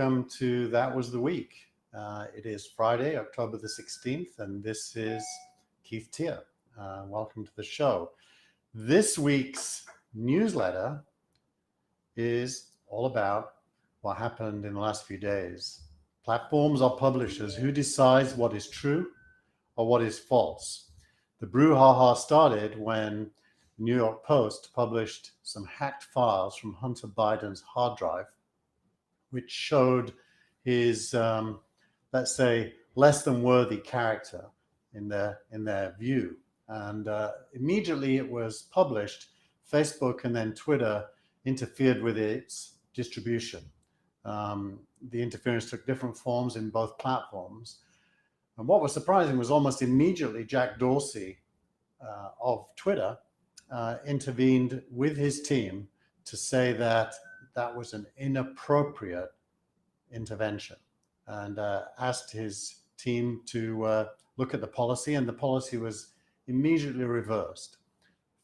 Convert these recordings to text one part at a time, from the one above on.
welcome to That Was the Week. It is Friday, October the 16th, and this is Keith Tier. Welcome to the show. This week's newsletter is all about what happened in the last few days. Platforms or publishers, who decides what is true or what is false? The brouhaha started when the New York Post published some hacked files from Hunter Biden's hard drive, which showed his, let's say, less than worthy character in their view. And immediately it was published, Facebook and then Twitter interfered with its distribution. The interference took different forms in both platforms. And what was surprising was almost immediately Jack Dorsey of Twitter intervened with his team to say that that was an inappropriate intervention, and asked his team to look at the policy, and the policy was immediately reversed.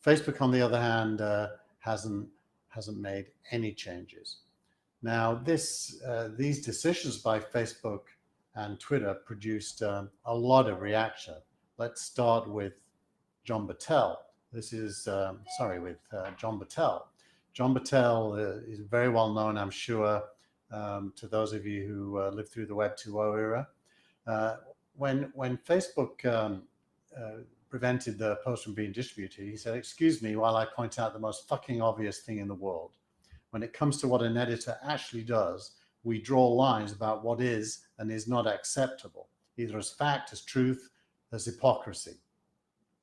Facebook, on the other hand, hasn't made any changes. Now, these decisions by Facebook and Twitter produced a lot of reaction. Let's start with John Battelle. This is, John Battelle. John Battelle is very well known, I'm sure, to those of you who lived through the Web 2.0 era. When Facebook prevented the post from being distributed, he said, "Excuse me while I point out the most fucking obvious thing in the world. When it comes to what an editor actually does, we draw lines about what is and is not acceptable, either as fact, as truth, as hypocrisy,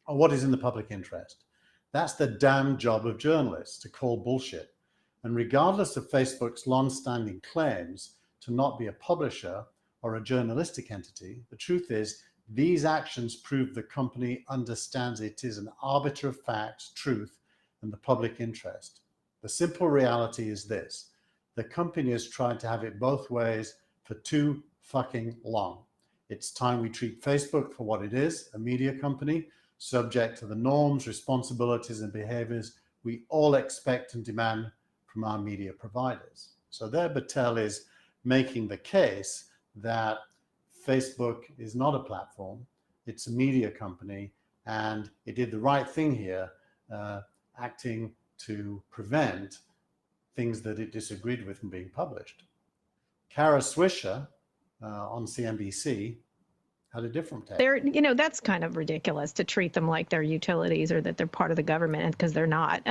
or what is in the public interest. That's the damn job of journalists, to call bullshit. And regardless of Facebook's long-standing claims to not be a publisher or a journalistic entity, the truth is these actions prove the company understands it is an arbiter of facts, truth, and the public interest. The simple reality is this: the company has tried to have it both ways for too fucking long. It's time we treat Facebook for what it is, a media company, subject to the norms, responsibilities, and behaviors we all expect and demand from our media providers." So there Battelle is making the case that Facebook is not a platform, it's a media company, and it did the right thing here, acting to prevent things that it disagreed with from being published. Kara Swisher on CNBC had a different take. That's kind of ridiculous to treat them like they're utilities or that they're part of the government, because they're not.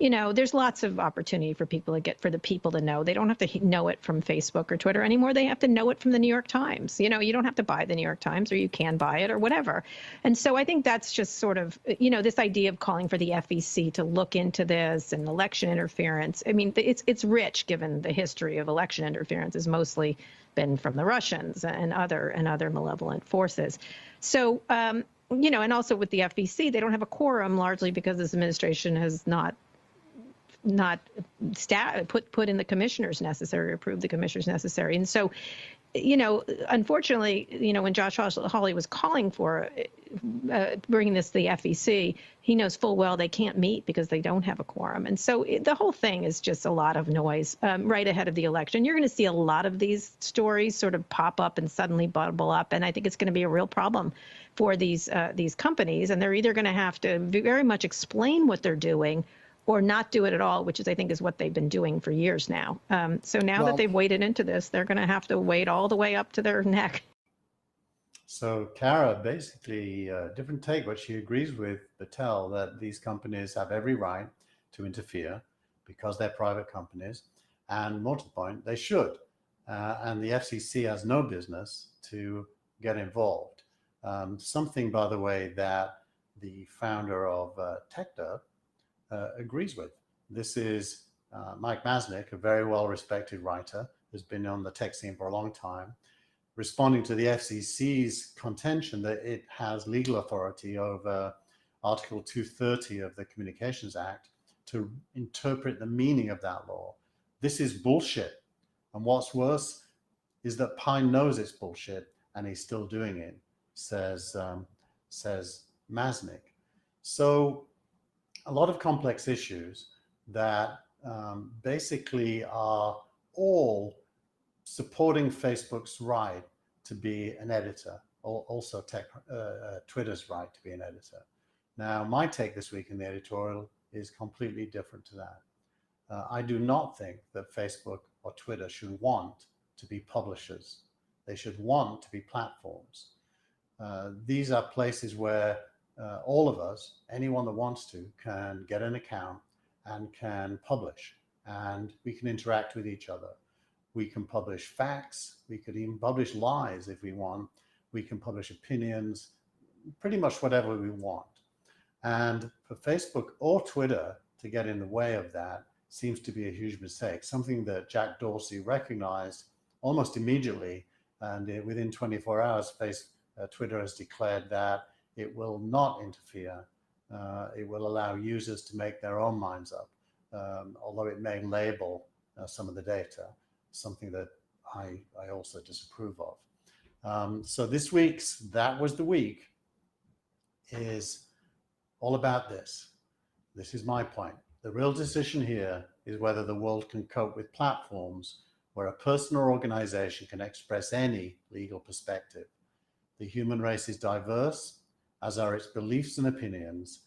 There's lots of opportunity for the people to know. They don't have to know it from Facebook or Twitter anymore. They have to know it from the New York Times. You don't have to buy the New York Times, or you can buy it or whatever. And so I think that's just sort of, this idea of calling for the FCC to look into this and election interference. I mean, it's rich, given the history of election interference is mostly been from the Russians and other malevolent forces. So, and also with the FCC, they don't have a quorum, largely because this administration has not put in the commissioners necessary, approved the commissioners necessary. And so, unfortunately, when Josh Hawley was calling for bringing this to the FCC, he knows full well they can't meet because they don't have a quorum. And so the whole thing is just a lot of noise right ahead of the election. You're going to see a lot of these stories sort of pop up and suddenly bubble up. And I think it's going to be a real problem for these companies. And they're either going to have to very much explain what they're doing or not do it at all, which I think is what they've been doing for years now. So now that they've waded into this, they're going to have to wade all the way up to their neck. So Kara, basically, different take, but she agrees with Battelle that these companies have every right to interfere because they're private companies, and more to the point, they should. And the FCC has no business to get involved. Something, by the way, that the founder of TechDirt agrees with. This is Mike Masnick, a very well-respected writer, who's been on the tech scene for a long time, responding to the FCC's contention that it has legal authority over Article 230 of the Communications Act to interpret the meaning of that law. This is bullshit. And what's worse is that Pine knows it's bullshit and he's still doing it, says Masnick. So a lot of complex issues that basically are all supporting Facebook's right to be an editor, also Twitter's right to be an editor. Now, my take this week in the editorial is completely different to that. I do not think that Facebook or Twitter should want to be publishers. They should want to be platforms. These are places where all of us, anyone that wants to, can get an account and can publish, and we can interact with each other. We can publish facts. We could even publish lies if we want. We can publish opinions, pretty much whatever we want. And for Facebook or Twitter to get in the way of that seems to be a huge mistake, something that Jack Dorsey recognized almost immediately. And within 24 hours, Twitter has declared that it will not interfere. It will allow users to make their own minds up, although it may label some of the data, something that I also disapprove of. So this week's That Was the Week is all about this. This is my point. The real decision here is whether the world can cope with platforms where a person or organization can express any legal perspective. The human race is diverse, as are its beliefs and opinions.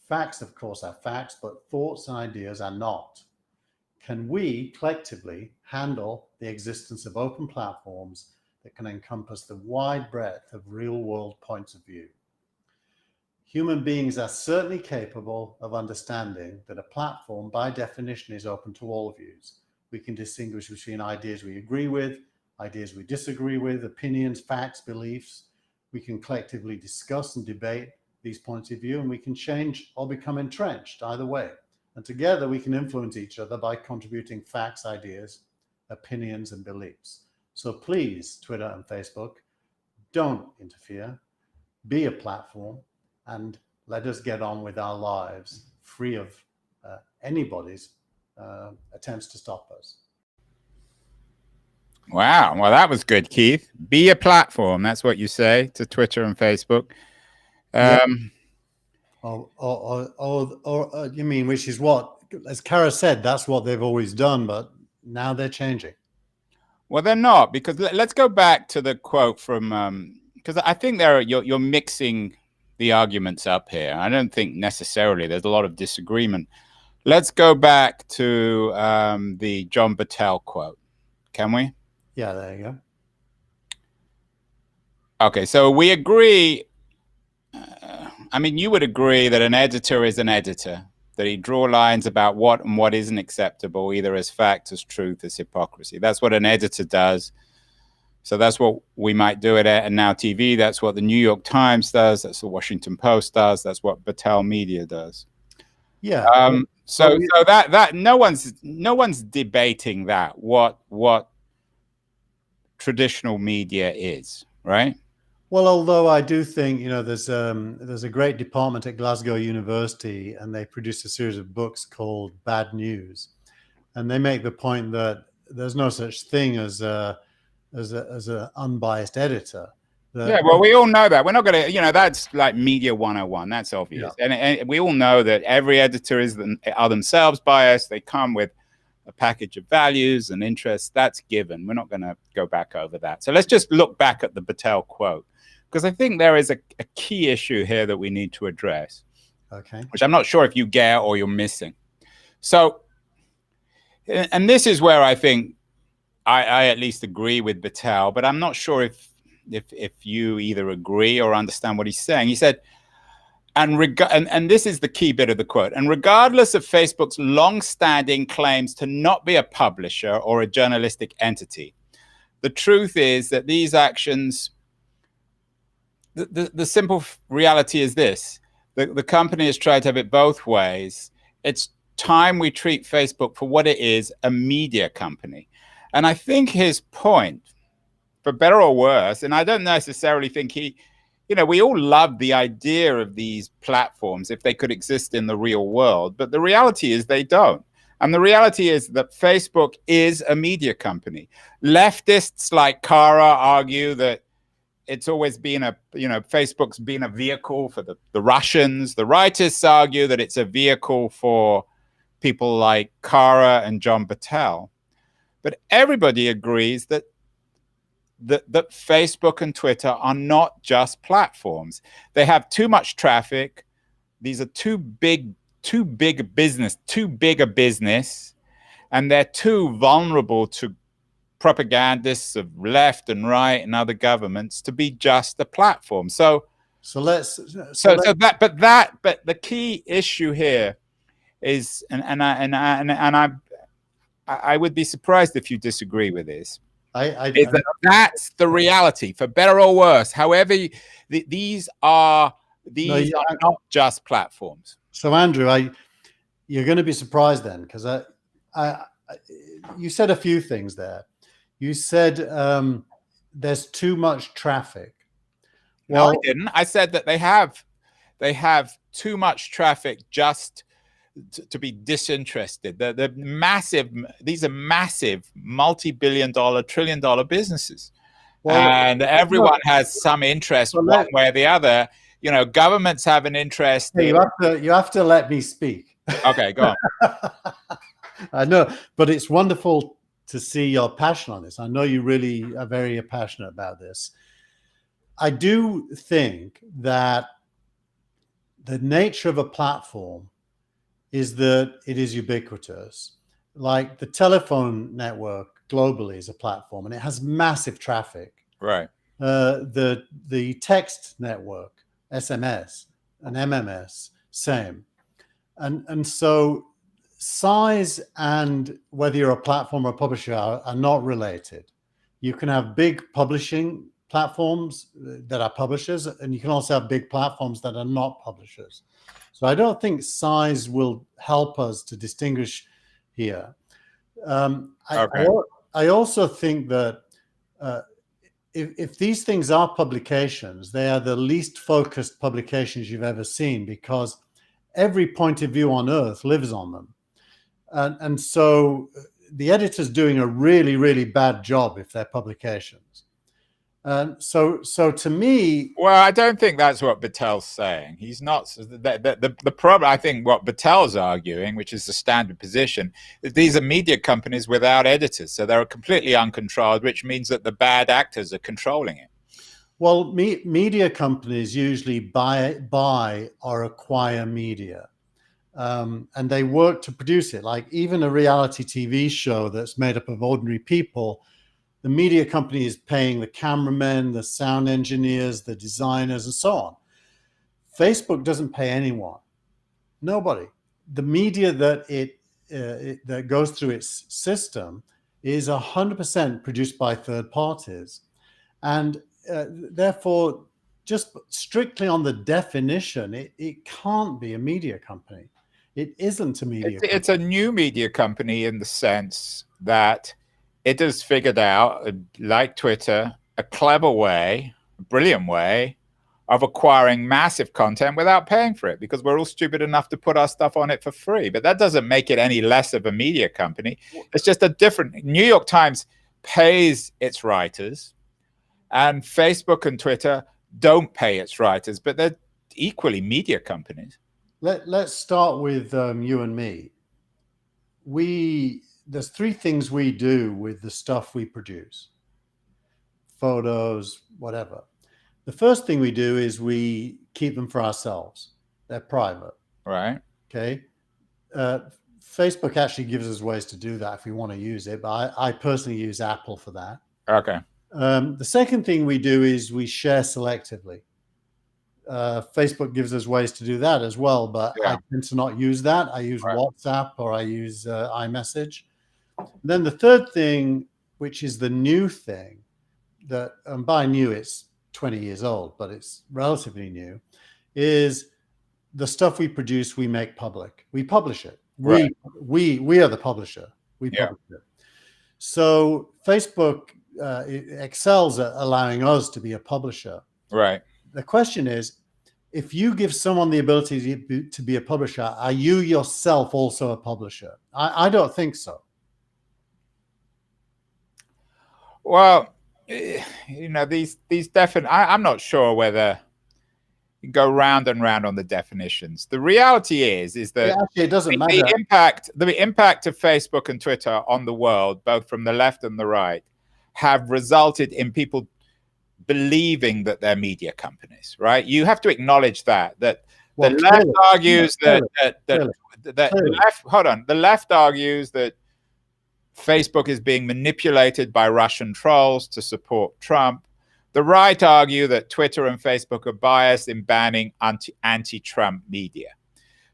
Facts, of course, are facts, but thoughts and ideas are not. Can we collectively handle the existence of open platforms that can encompass the wide breadth of real-world points of view? Human beings are certainly capable of understanding that a platform, by definition, is open to all views. We can distinguish between ideas we agree with, ideas we disagree with, opinions, facts, beliefs. We can collectively discuss and debate these points of view, and we can change or become entrenched either way. And together we can influence each other by contributing facts, ideas, opinions, and beliefs. So please, Twitter and Facebook, don't interfere. Be a platform and let us get on with our lives free of anybody's attempts to stop us. Wow. Well, that was good, Keith. Be a platform. That's what you say to Twitter and Facebook. You mean, which is what, as Kara said, that's what they've always done, but now they're changing. Well, they're not, because let's go back to the quote from, because I think you're mixing the arguments up here. I don't think necessarily there's a lot of disagreement. Let's go back to the John Battelle quote. Can we? Yeah, there you go. Okay, so we agree. I mean, you would agree that an editor is an editor, that he draw lines about what and what isn't acceptable, either as fact, as truth, as hypocrisy. That's what an editor does. So that's what we might do at Now TV. That's what the New York Times does. That's the Washington Post does. That's what Battelle Media does. Yeah. So that no one's debating that what traditional media is, right? Well, although I do think, there's a great department at Glasgow University, and they produce a series of books called Bad News, and they make the point that there's no such thing as an unbiased editor. Yeah, well, we all know that. We're not going to, that's like Media 101. That's obvious. Yeah. And we all know that every editor are themselves biased. They come with a package of values and interests. That's given. We're not going to go back over that. So let's just look back at the Battelle quote, because I think there is a key issue here that we need to address, okay, which I'm not sure if you get or you're missing. So, and this is where I think I at least agree with Battelle, but I'm not sure if you either agree or understand what he's saying. He said, and this is the key bit of the quote, and regardless of Facebook's long-standing claims to not be a publisher or a journalistic entity, the truth is that these actions, the simple reality is this: the company has tried to have it both ways. It's time we treat Facebook for what it is, a media company. And I think his point, for better or worse, and I don't necessarily think we all love the idea of these platforms if they could exist in the real world, but the reality is they don't. And the reality is that Facebook is a media company. Leftists like Kara argue that it's always been Facebook's been a vehicle for the Russians. The rightists argue that it's a vehicle for people like Kara and John Battelle. But everybody agrees that that Facebook and Twitter are not just platforms. They have too much traffic. These are too big a business, and they're too vulnerable to propagandists of left and right and other governments to be just a platform. But the key issue here is, I would be surprised if you disagree with this. That's the reality, for better or worse. However, these are not just platforms. So, Andrew, you're going to be surprised then, because you said a few things there. You said there's too much traffic. Well, no, I didn't. I said that they have too much traffic just to be disinterested. These are massive multi-billion-dollar, trillion-dollar businesses, and everyone has some interest one way or the other. You know, governments have an interest. You have to let me speak. Okay, go on. I know, but it's wonderful to see your passion on this. I know you really are very passionate about this. I do think that the nature of a platform is that it is ubiquitous. Like the telephone network globally is a platform, and it has massive traffic. Right. The text network, SMS and MMS, same. And so size and whether you're a platform or a publisher are not related. You can have big publishing platforms that are publishers, and you can also have big platforms that are not publishers. So I don't think size will help us to distinguish here. I also think that if these things are publications, they are the least focused publications you've ever seen, because every point of view on earth lives on them. And so the editor's doing a really, really bad job if they're publications. So to me, well, I don't think that's what Batel's saying. He's not. The problem, I think, what Batel's arguing, which is the standard position, is these are media companies without editors, so they're completely uncontrolled, which means that the bad actors are controlling it. Well, media companies usually buy or acquire media, and they work to produce it. Like even a reality TV show that's made up of ordinary people, the media company is paying the cameramen, the sound engineers, the designers, and so on. Facebook doesn't pay anyone, nobody. The media that that goes through its system is 100% produced by third parties, and therefore, just strictly on the definition, it can't be a media company. It isn't a media company. It's a new media company in the sense that it has figured out, like Twitter, a clever way, a brilliant way of acquiring massive content without paying for it, because we're all stupid enough to put our stuff on it for free. But that doesn't make it any less of a media company. It's just a different. New York Times pays its writers, and Facebook and Twitter don't pay its writers, but they're equally media companies. Let's start with you and me. There's three things we do with the stuff we produce. Photos, whatever. The first thing we do is we keep them for ourselves. They're private. Right. Okay. Facebook actually gives us ways to do that if we want to use it, but I personally use Apple for that. Okay. The second thing we do is we share selectively. Facebook gives us ways to do that as well, but I tend to not use that. I use WhatsApp or I use iMessage. Then the third thing, which is the new thing, that by new it's 20 years old, but it's relatively new, is the stuff we produce, we make public. We publish it. Right. We are the publisher. We publish it. So Facebook excels at allowing us to be a publisher. Right. The question is, if you give someone the ability to be a publisher, are you yourself also a publisher? I don't think so. Well, you know, these I'm not sure whether you go round and round on the definitions. The reality is that actually, it doesn't matter. The impact of Facebook and Twitter on the world, both from the left and the right, have resulted in people believing that they're media companies, right? You have to acknowledge that Well, the left argues clearly. the left argues that Facebook is being manipulated by Russian trolls to support Trump. The right argue that Twitter and Facebook are biased in banning anti-Trump media.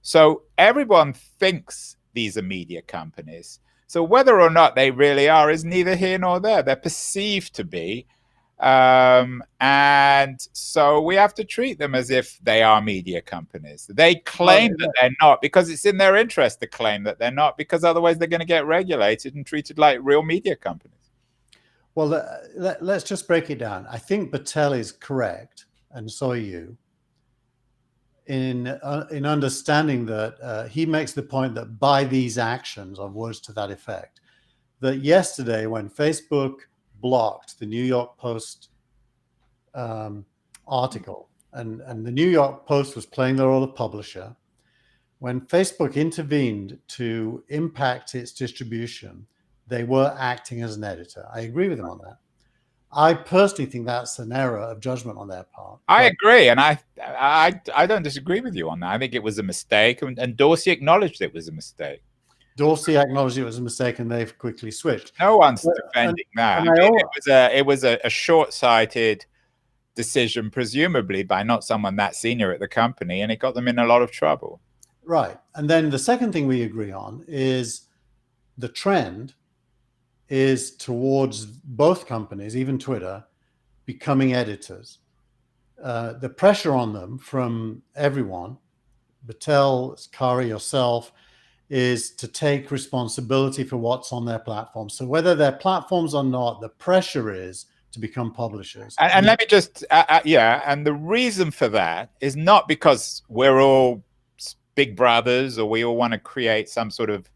So everyone thinks these are media companies. So whether or not they really are is neither here nor there. They're perceived to be. And so we have to treat them as if they are media companies. They claim that they're not because it's in their interest to claim that they're not, because otherwise they're going to get regulated and treated like real media companies. Well, let's just break it down. I think Battelle is correct, and so are you, in understanding that he makes the point that by these actions, or words to that effect, that yesterday when Facebook blocked the New York Post article, and the New York Post was playing their role of publisher, when Facebook intervened to impact its distribution, they were acting as an editor. I agree with them on that. I personally think that's an error of judgment on their part. I agree, and I don't disagree with you on that. I think it was a mistake, and Dorsey acknowledged it was a mistake. Dorsey acknowledged it was a mistake, and they've quickly switched. No one's defending that. It was a short-sighted decision, presumably by not someone that senior at the company, and it got them in a lot of trouble. Right. And then the second thing we agree on is the trend is towards both companies, even Twitter, becoming editors. The pressure on them from everyone, Battelle, Kari, yourself, is to take responsibility for what's on their platform. So whether they're platforms or not, the pressure is to become publishers. And let me just, and the reason for that is not because we're all big brothers or we all want to create some sort of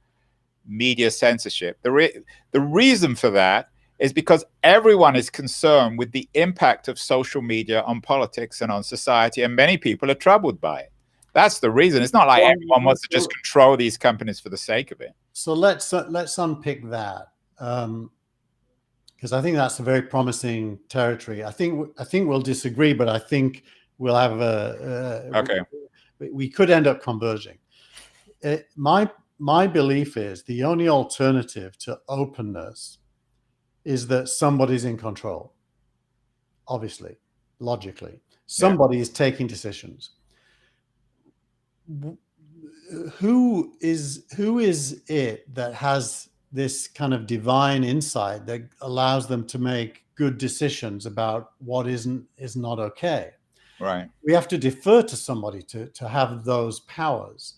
media censorship. The reason for that is because everyone is concerned with the impact of social media on politics and on society, and many people are troubled by it. That's the reason. It's not like everyone wants to just control these companies for the sake of it. So let's unpick that, because I think that's a very promising territory. I think we'll disagree, but I think we'll have okay. We could end up converging. My belief is the only alternative to openness is that somebody's in control. Obviously, logically, somebody is taking decisions. Who is it that has this kind of divine insight that allows them to make good decisions about what is not okay? Right. We have to defer to somebody to have those powers.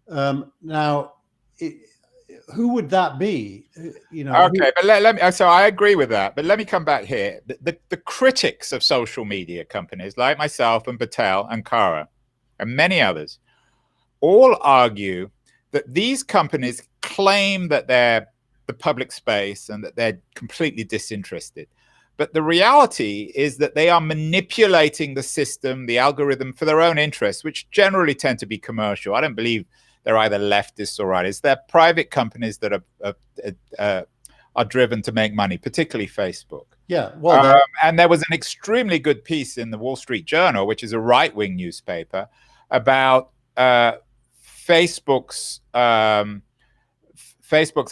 Now, who would that be? Okay, but let me. So I agree with that, but let me come back here. The critics of social media companies, like myself and Battelle and Kara, and many others, all argue that these companies claim that they're the public space and that they're completely disinterested. But the reality is that they are manipulating the system, the algorithm, for their own interests, which generally tend to be commercial. I don't believe they're either leftists or rightists. They're private companies that are driven to make money, particularly Facebook. Yeah, well, and there was an extremely good piece in the Wall Street Journal, which is a right-wing newspaper, about Facebook's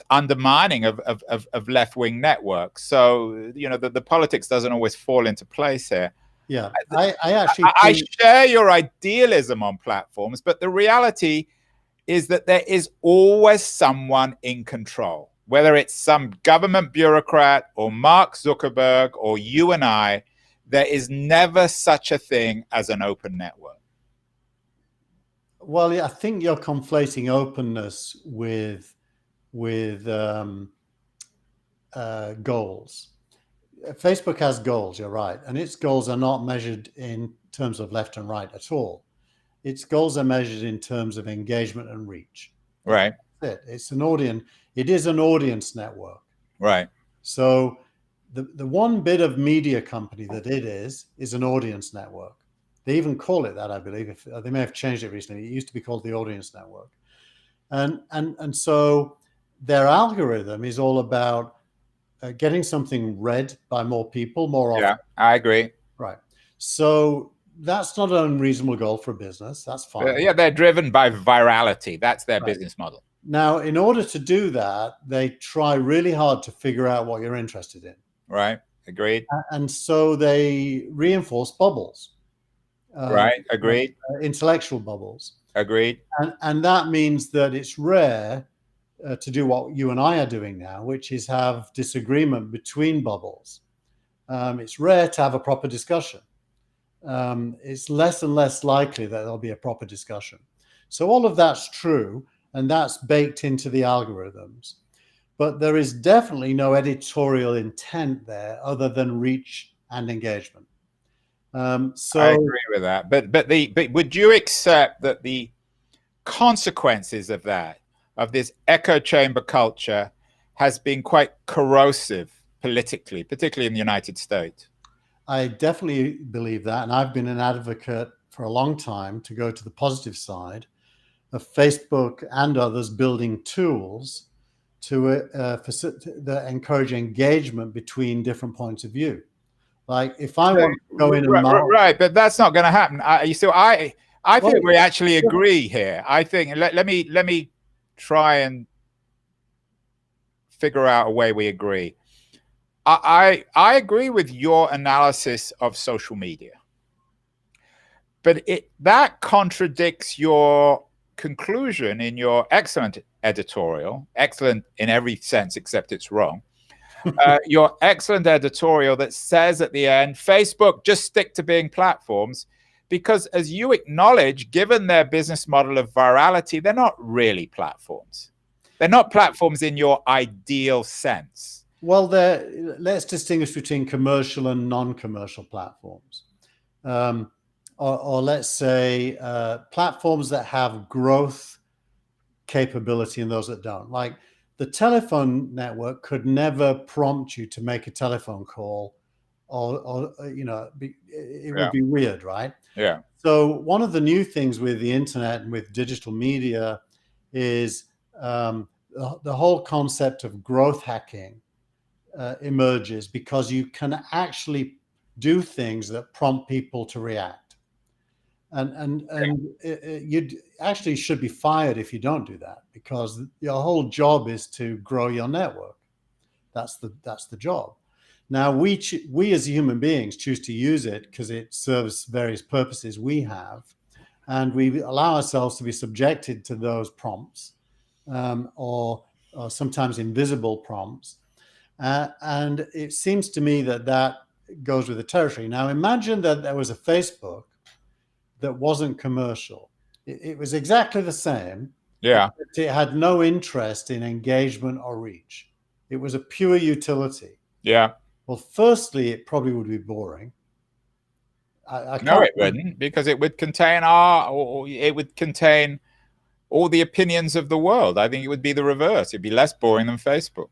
undermining of left-wing networks. So the politics doesn't always fall into place here. Yeah, I share your idealism on platforms, but the reality is that there is always someone in control, whether it's some government bureaucrat or Mark Zuckerberg or you and I. There is never such a thing as an open network. Well, yeah, I think you're conflating openness with goals. Facebook has goals, you're right, and its goals are not measured in terms of left and right at all. Its goals are measured in terms of engagement and reach. Right. It's an audience. It is an audience network. Right. So the one bit of media company that it is an audience network. They even call it that, I believe. They may have changed it recently. It used to be called the audience network. And so their algorithm is all about getting something read by more people more often. Yeah, I agree. Right. So that's not an unreasonable goal for a business. That's fine. Yeah, they're driven by virality. That's their business model. Now, in order to do that, they try really hard to figure out what you're interested in. Right. Agreed. And so they reinforce bubbles. Right. Agreed. Intellectual bubbles. Agreed. And that means that it's rare to do what you and I are doing now, which is have disagreement between bubbles. It's rare to have a proper discussion. It's less and less likely that there'll be a proper discussion. So all of that's true, and that's baked into the algorithms. But there is definitely no editorial intent there other than reach and engagement. So I agree with that. But would you accept that the consequences of that, of this echo chamber culture, has been quite corrosive politically, particularly in the United States? I definitely believe that, and I've been an advocate for a long time to go to the positive side of Facebook and others building tools to encourage engagement between different points of view. Like if I want to go in and right, but that's not going to happen. I think we actually agree here. I think let me try and figure out a way we agree. I agree with your analysis of social media, but that contradicts your conclusion in your excellent editorial, excellent in every sense except it's wrong. Your excellent editorial that says at the end, Facebook, just stick to being platforms, because as you acknowledge, given their business model of virality, they're not really platforms. They're not platforms in your ideal sense. Well, let's distinguish between commercial and non-commercial platforms. Or let's say platforms that have growth capability and those that don't. Like the telephone network could never prompt you to make a telephone call, or it would be weird, right? Yeah. So one of the new things with the internet and with digital media is the whole concept of growth hacking emerges, because you can actually do things that prompt people to react. And you actually should be fired if you don't do that, because your whole job is to grow your network. That's the job. Now we as human beings choose to use it because it serves various purposes we have, and we allow ourselves to be subjected to those prompts, or sometimes invisible prompts. And it seems to me that goes with the territory. Now imagine that there was a Facebook that wasn't commercial. It was exactly the same. Yeah. It had no interest in engagement or reach. It was a pure utility. Yeah. Well, firstly, it probably would be boring. No, it wouldn't, because it would contain it would contain all the opinions of the world. I think it would be the reverse. It'd be less boring than Facebook.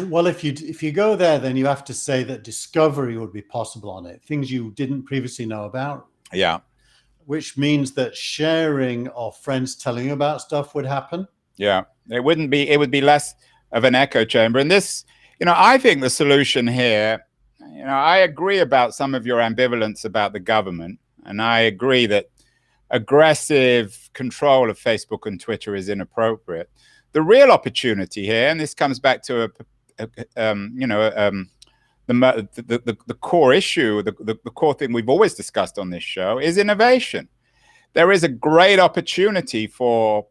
Well, if you go there, then you have to say that discovery would be possible on it, things you didn't previously know about. Yeah. Which means that sharing or friends telling you about stuff would happen. Yeah. It would be less of an echo chamber. And this, I think the solution here, I agree about some of your ambivalence about the government, and I agree that aggressive control of Facebook and Twitter is inappropriate. The real opportunity here, and this comes back to the core issue, the core thing we've always discussed on this show, is innovation. There is a great opportunity for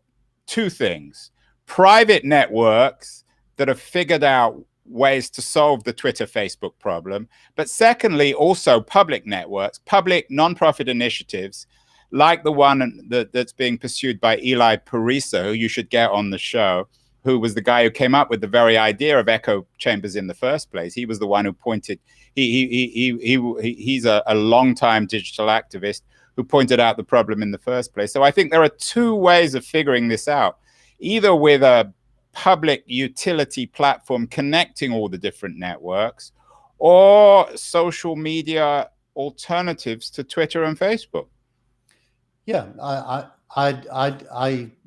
two things: private networks that have figured out ways to solve the Twitter, Facebook problem, but secondly, also public networks, public nonprofit initiatives, like the one that's being pursued by Eli Parisa, who you should get on the show, who was the guy who came up with the very idea of echo chambers in the first place. He was the one who pointed. He's a long-time digital activist who pointed out the problem in the first place. So I think there are two ways of figuring this out: either with a public utility platform connecting all the different networks, or social media alternatives to Twitter and Facebook. Yeah, I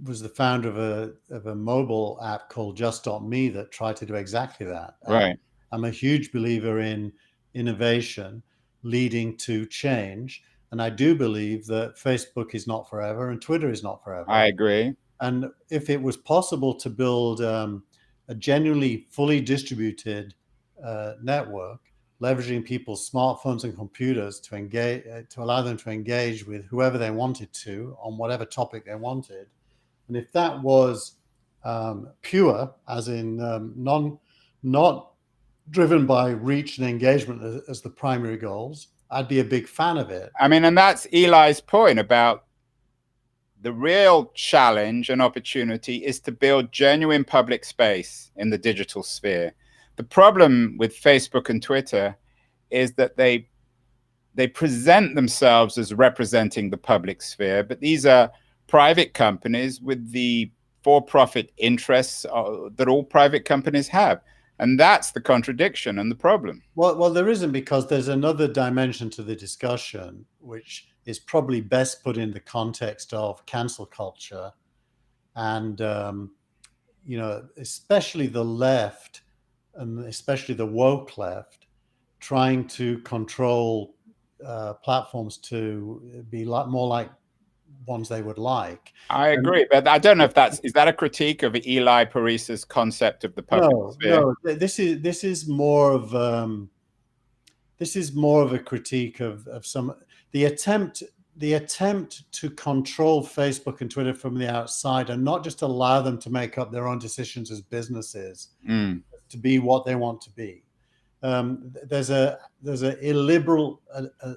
was the founder of a mobile app called Just.me that tried to do exactly that. Right. I'm a huge believer in innovation leading to change. And I do believe that Facebook is not forever and Twitter is not forever. I agree. And if it was possible to build a genuinely fully distributed network, leveraging people's smartphones and computers to engage, to allow them to engage with whoever they wanted to on whatever topic they wanted, and if that was pure, as in not driven by reach and engagement as the primary goals, I'd be a big fan of it. I mean, and that's Eli's point about the real challenge and opportunity is to build genuine public space in the digital sphere. The problem with Facebook and Twitter is that they present themselves as representing the public sphere, but these are private companies with the for-profit interests that all private companies have. And that's the contradiction and the problem. Well, there isn't, because there's another dimension to the discussion, which is probably best put in the context of cancel culture. And, you know, especially the left, and especially the woke left, trying to control platforms to be more like ones they would like. I agree, but I don't know if is that a critique of Eli Parisa's concept of the public sphere? No, this is more of a critique of the attempt to control Facebook and Twitter from the outside, and not just allow them to make up their own decisions as businesses to be what they want to be. There's a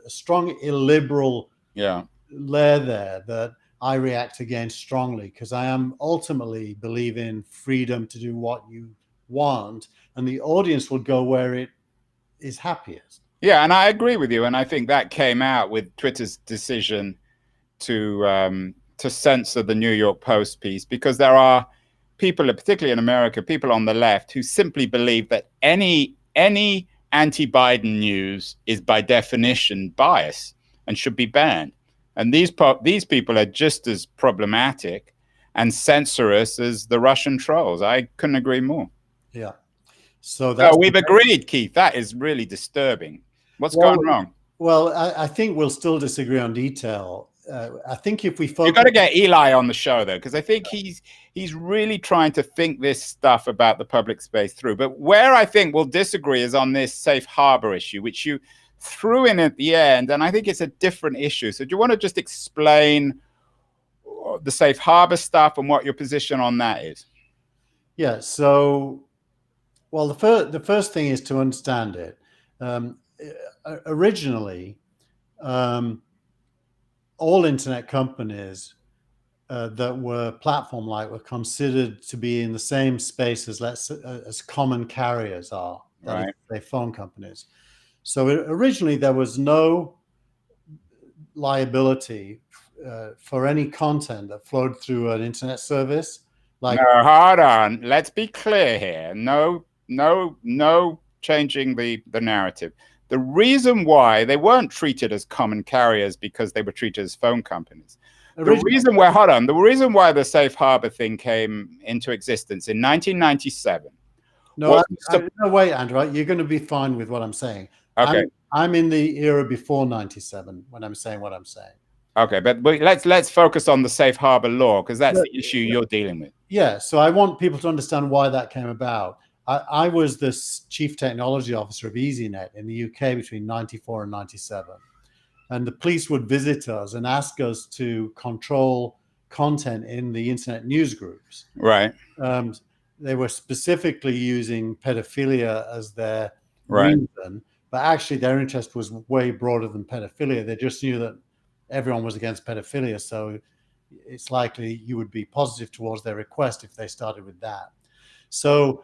strong illiberal layer there that I react against strongly, because I am ultimately believe in freedom to do what you want, and the audience will go where it is happiest. Yeah, and I agree with you, and I think that came out with Twitter's decision to censor the New York Post piece, because there are people, particularly in America, people on the left who simply believe that any anti-Biden news is by definition bias and should be banned. And these people are just as problematic and censorious as the Russian trolls. I couldn't agree more. Yeah. So that's we've agreed, Keith. That is really disturbing. What's gone wrong? Well, I think we'll still disagree on detail. I think if we focus, you've got to get Eli on the show, though, because I think he's really trying to think this stuff about the public space through. But where I think we'll disagree is on this safe harbor issue, which you threw in at the end, and I think it's a different issue. So do you want to just explain the safe harbor stuff and what your position on that is? Yeah. So, well, the first thing is to understand it. Originally, all internet companies that were platform-like were considered to be in the same space as common carriers are, right? They phone companies. So originally there was no liability for any content that flowed through an internet service. Like, no, hold on. Let's be clear here. No changing the narrative. The reason why they weren't treated as common carriers because they were treated as phone companies. The reason why the safe harbor thing came into existence in 1997. No, wait, Andrew. You're going to be fine with what I'm saying. Okay. I'm in the era before 97 when I'm saying what I'm saying. Okay, but let's focus on the safe harbor law, because that's the issue you're dealing with. Yeah, so I want people to understand why that came about. I was the chief technology officer of EasyNet in the UK between 94 and 97. And the police would visit us and ask us to control content in the internet news groups. Right. They were specifically using pedophilia as their reason, but actually their interest was way broader than pedophilia. They just knew that everyone was against pedophilia, so it's likely you would be positive towards their request if they started with that. So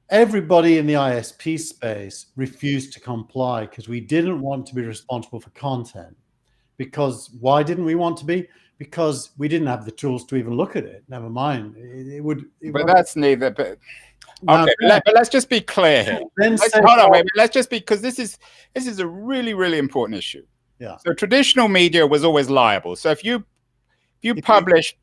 everybody in the ISP space refused to comply because we didn't want to be responsible for content. Because why didn't we want to be? Because we didn't have the tools to even look at it. Never mind. But that's neither. But okay, but let's just be clear here. Let's just be, because this is a really, really important issue. Yeah. So traditional media was always liable. So if you published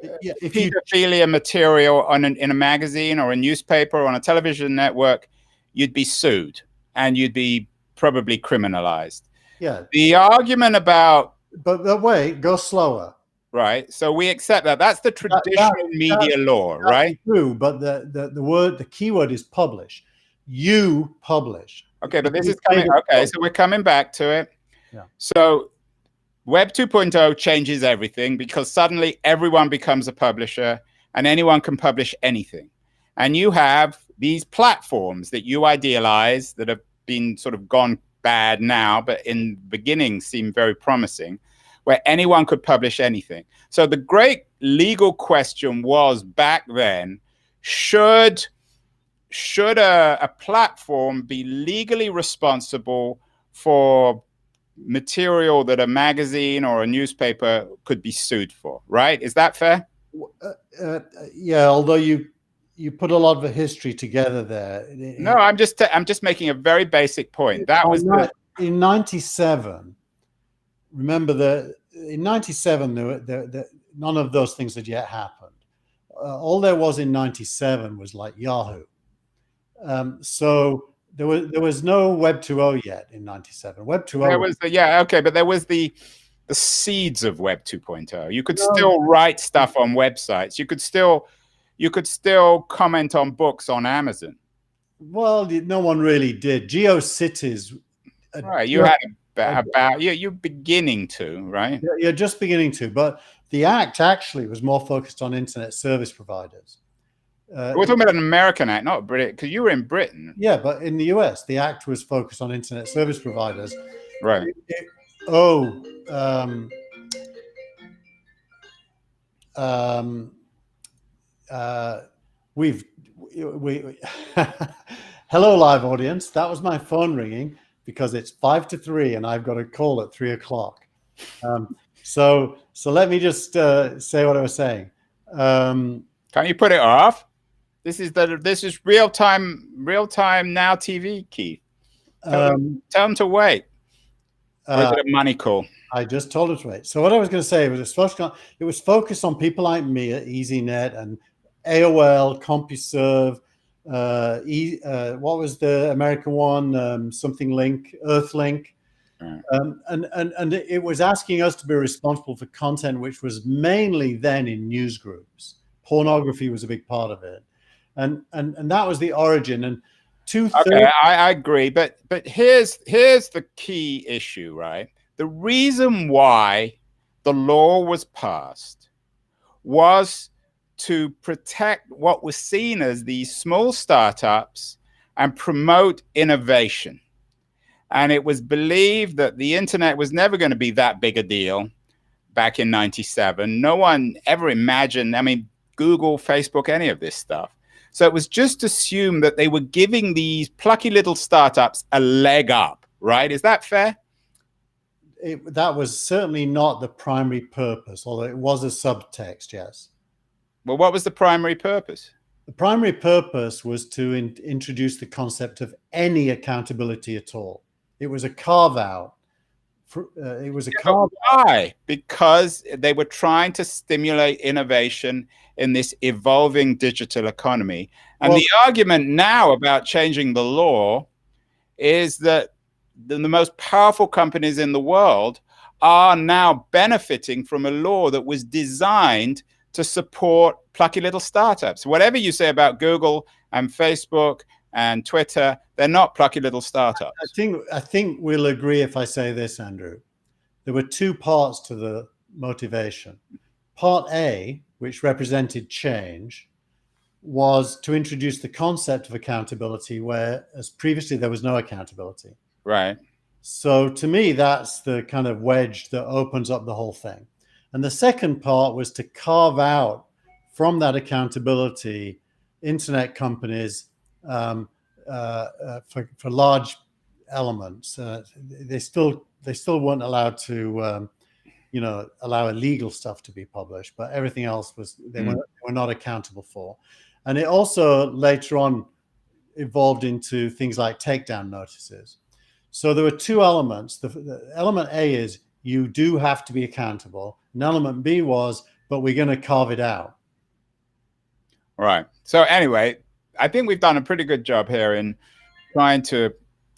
if you pedophilia material in a magazine or a newspaper or on a television network, you'd be sued and you'd be probably criminalized. Yeah. The argument about, but wait, go slower. Right. So we accept that. That's the traditional media law, right? True, but the key word is publish. You publish. Okay, but this is coming. Okay, so we're coming back to it. Yeah. So Web 2.0 changes everything because suddenly everyone becomes a publisher and anyone can publish anything. And you have these platforms that you idealize that have been sort of gone bad now, but in the beginning seemed very promising, where anyone could publish anything. So the great legal question was back then, should a platform be legally responsible for material that a magazine or a newspaper could be sued for, right? Is that fair? Yeah, although you put a lot of a history together there. No, I'm just making a very basic point. That was in 97. Remember in 97, none of those things had yet happened. All there was in 97 was like Yahoo. So there was no Web 2.0 yet in 97. Web 2.0. There was but there was the seeds of Web 2.0. You could still write stuff on websites. You could still comment on books on Amazon. Well, no one really did. GeoCities. Right, you had you're beginning to, right? You're just beginning to, but the Act actually was more focused on internet service providers. We're talking about an American Act, not British, because you were in Britain. Yeah, but in the US, the Act was focused on internet service providers. Right. Hello, live audience. That was my phone ringing because it's 5 to 3 and I've got a call at 3 o'clock. So let me just say what I was saying. Can't you put it off? This is real time now TV, Keith. Tell them to wait. Or is it a money call? I just told him to wait. So what I was going to say was it was focused on people like me at EasyNet and AOL, CompuServe, what was the American one? Something Link, Earthlink. Right. And it was asking us to be responsible for content which was mainly then in news groups. Pornography was a big part of it. And that was the origin. And okay, I agree, but here's the key issue, right? The reason why the law was passed was to protect what was seen as these small startups and promote innovation. And it was believed that the internet was never going to be that big a deal back in 97. No one ever imagined, Google, Facebook, any of this stuff. So it was just assumed that they were giving these plucky little startups a leg up, right? Is that fair? That was certainly not the primary purpose, although it was a subtext, yes. Well, what was the primary purpose? The primary purpose was to introduce the concept of any accountability at all. It was a carve-out. Why? Because they were trying to stimulate innovation in this evolving digital economy. And the argument now about changing the law is that the most powerful companies in the world are now benefiting from a law that was designed to support plucky little startups. Whatever you say about Google and Facebook and Twitter, they're not plucky little startups. I think we'll agree if I say this, Andrew. There were two parts to the motivation. Part A, which represented change, was to introduce the concept of accountability, whereas previously there was no accountability. Right. So to me, that's the kind of wedge that opens up the whole thing. And the second part was to carve out from that accountability internet companies for large elements. They still weren't allowed to allow illegal stuff to be published, but everything else they were not accountable for. And it also later on evolved into things like takedown notices. So there were two elements. The element A is you do have to be accountable. And element B was but we're going to carve it out. Right. So anyway, I think we've done a pretty good job here in trying to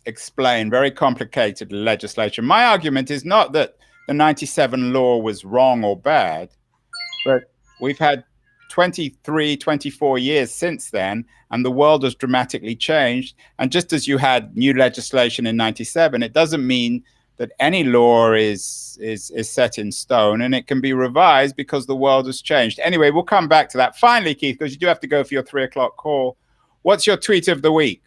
explain very complicated legislation. My argument is not that the 97 law was wrong or bad, but we've had 23, 24 years since then, and the world has dramatically changed. And just as you had new legislation in 97, it doesn't mean that any law is set in stone, and it can be revised because the world has changed. Anyway, we'll come back to that. Finally, Keith, because you do have to go for your 3 o'clock call. What's your tweet of the week?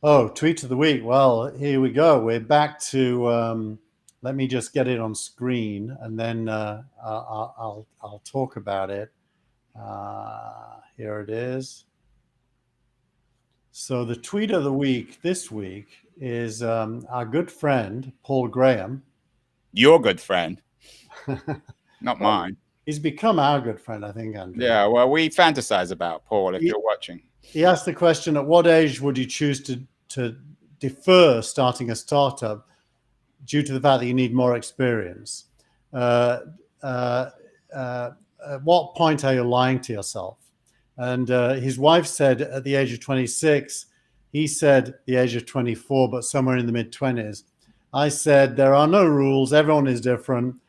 Oh, tweet of the week. Well, here we go. We're back to, let me just get it on screen, and then I'll talk about it. Here it is. So the tweet of the week this week is our good friend, Paul Graham. Your good friend, not mine. He's become our good friend, I think, Andrew. Yeah, well, we fantasize about Paul if you're watching. He asked the question, at what age would you choose to defer starting a startup due to the fact that you need more experience? At what point are you lying to yourself? And his wife said at the age of 26, he said the age of 24, but somewhere in the mid-20s. I said, there are no rules. Everyone is different.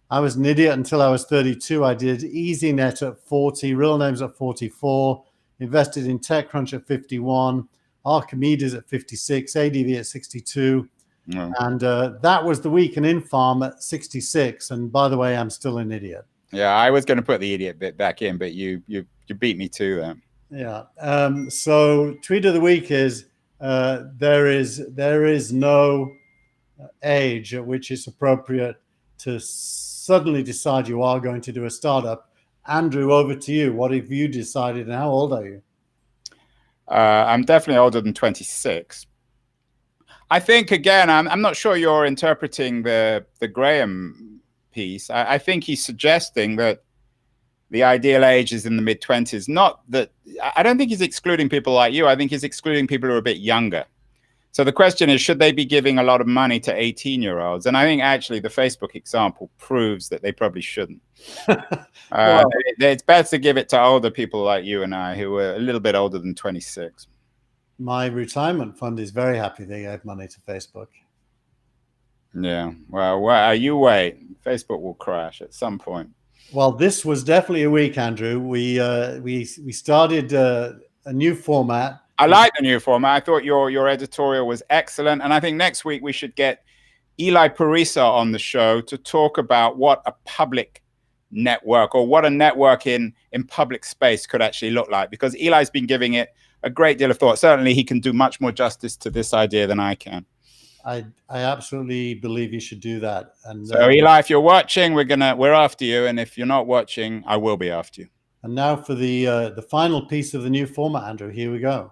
I was an idiot until I was 32. I did EasyNet at 40, Real Names at 44, invested in TechCrunch at 51, Archimedes at 56, ADV at 62. Yeah. And that was the week in Infarm at 66. And by the way, I'm still an idiot. Yeah, I was going to put the idiot bit back in, but you beat me to that. Yeah. So tweet of the week is there is no age at which it's appropriate to suddenly decide you are going to do a startup. Andrew, over to you. What have you decided, and how old are you? I'm definitely older than 26. I think, again, I'm not sure you're interpreting the Graham piece. I think he's suggesting that the ideal age is in the mid-20s. Not that, I don't think he's excluding people like you. I think he's excluding people who are a bit younger. So the question is, should they be giving a lot of money to 18-year-olds? And I think actually the Facebook example proves that they probably shouldn't. Well, it's better to give it to older people like you and I, who are a little bit older than 26. my retirement fund is very happy they gave money to Facebook. Yeah, well, you wait. Facebook will crash at some point. Well, this was definitely a week, Andrew. We started a new format. I like the new format. I thought your editorial was excellent, and I think next week we should get Eli Parisa on the show to talk about what a public network, or what a network in public space could actually look like, because Eli's been giving it a great deal of thought. Certainly he can do much more justice to this idea than I can. I absolutely believe you should do that. And so Eli, if you're watching, we're after you, and if you're not watching, I will be after you. And now for the final piece of the new format, Andrew. Here we go.